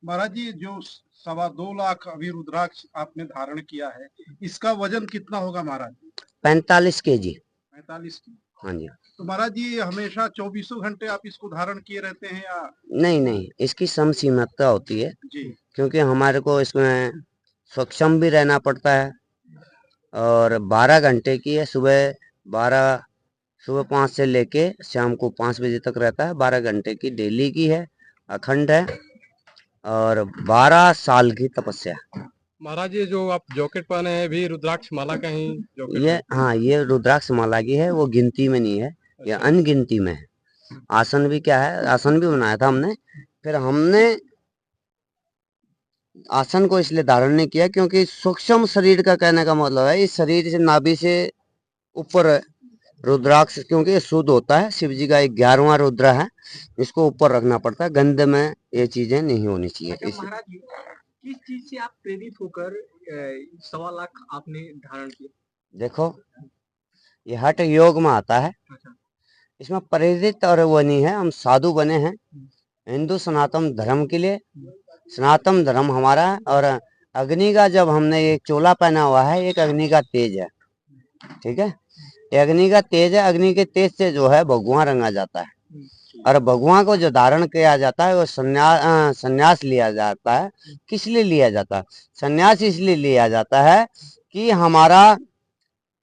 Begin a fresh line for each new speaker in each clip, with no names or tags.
महाराज जी, जो 2.25 लाख अभी रुद्राक्ष आपने धारण किया है, इसका वजन कितना होगा महाराज?
45 kg।
45 की।
हाँ जी।
तो महाराज जी, हमेशा 24 घंटे आप इसको धारण किए रहते हैं या?
नहीं नहीं, इसकी सम सीमितता होती है,
जी।
क्योंकि हमारे को इसमें सक्षम भी रहना पड़ता है। और 12 घंटे की है, सुबह 5 से लेके शाम को 5 बजे तक रहता है। 12 घंटे की डेली की है, अखंड है, और 12 साल की तपस्या।
महाराज ये जो आप जॉकेट पहने हैं भी रुद्राक्ष माला का ही जॉकेट
ये
है?
हाँ, ये रुद्राक्ष माला की है, वो गिनती में नहीं है, ये
अच्छा।
अनगिनती में है। आसन भी क्या है, आसन भी बनाया था हमने। फिर हमने आसन को इसलिए धारण नहीं किया क्योंकि सूक्ष्म शरीर का कहने का मतलब है, इस शरीर से नाभि से ऊपर रुद्राक्ष, क्योंकि ये शुद्ध होता है, शिव जी का 11वां रुद्र है, इसको ऊपर रखना पड़ता है। गंध में ये चीजें नहीं होनी चाहिए।
अच्छा महाराज जी, किस चीज से आप प्रेरित होकर 1.25 लाख आपने धारण किया?
देखो, ये हठ योग में आता है,
अच्छा।
इसमें प्रेरित और वो नहीं है, हम साधु बने हैं हिंदू सनातन धर्म के लिए। सनातन धर्म हमारा है, और अग्नि का जब हमने ये चोला पहना हुआ है, एक अग्नि का तेज है, ठीक है, ये अग्नि का तेज है। अग्नि के तेज से जो है भगवान रंगा जाता है, और भगवान को जो धारण किया जाता है वो संन्यास लिया जाता है। किस लिए लिया जाता है? संन्यास इसलिए लिया जाता है कि हमारा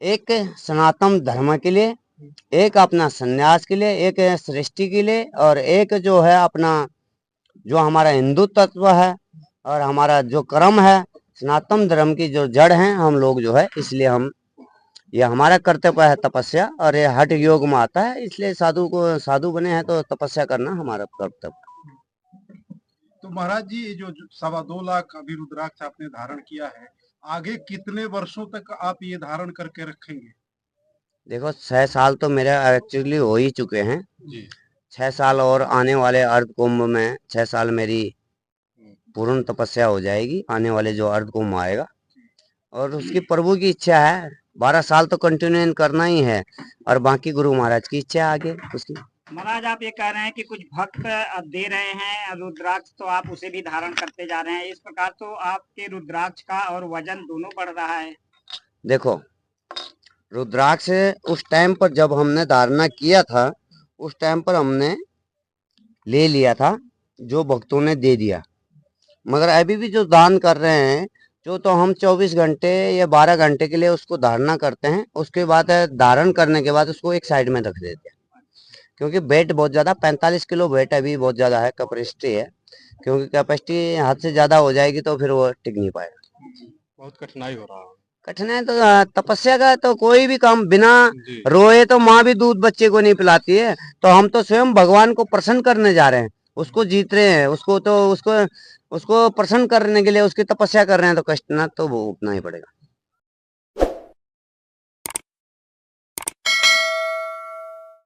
एक सनातन धर्म के लिए, एक अपना संन्यास के लिए, एक सृष्टि के लिए, और एक जो है अपना जो हमारा हिंदू तत्व है और हमारा जो कर्म है, सनातन धर्म की जो जड़ है हम लोग जो है, इसलिए हम, ये हमारा कर्तव्य है तपस्या, और ये हठ योग में आता है, इसलिए साधु बने हैं तो तपस्या करना हमारा कर्तव्य।
तो महाराज जी, ये जो 2.25 लाख अभी रुद्राक्ष आपने धारण किया है, आगे कितने वर्षों तक आप ये धारण करके रखेंगे?
देखो, 6 साल तो मेरे एक्चुअली हो ही चुके हैं
जी।
6 साल और आने वाले अर्ध कुंभ में 6 साल मेरी पूर्ण तपस्या हो जाएगी, आने वाले जो अर्ध कुंभ आएगा। और उसकी प्रभु की इच्छा है, 12 साल तो कंटिन्यू करना ही है, और बाकी गुरु महाराज की इच्छा आगे उसकी।
महाराज, आप ये कह रहे हैं कि कुछ भक्त दे रहे हैं रुद्राक्ष, तो आप उसे भी धारण करते जा रहे हैं, इस प्रकार तो आपके रुद्राक्ष का और वजन दोनों बढ़ रहा है।
देखो, रुद्राक्ष उस टाइम पर जब हमने धारणा किया था, उस टाइम पर हमने ले लिया था, जो भक्तों ने दे दिया। मगर अभी भी जो दान कर रहे हैं, जो तो हम 24 घंटे या 12 घंटे के लिए उसको धारणा करते हैं, उसके बाद धारण करने के बाद उसको एक साइड में रख देते हैं, क्योंकि वेट बहुत ज़्यादा, 45 किलो वेट अभी बहुत ज़्यादा है, कैपेसिटी है, क्योंकि कैपेसिटी हद से ज़्यादा हो जाएगी तो फिर वो टिक नहीं पाएगा।
बहुत कठिनाई हो रहा है।
कठिनाई तो तपस्या का तो कोई भी काम बिना रोए तो माँ भी दूध बच्चे को नहीं पिलाती है, तो हम तो स्वयं भगवान को प्रसन्न करने जा रहे हैं, उसको जीत रहे हैं, उसको प्रसन्न करने के लिए उसकी तपस्या कर रहे हैं, तो कष्ट ना तो वो उठना ही पड़ेगा।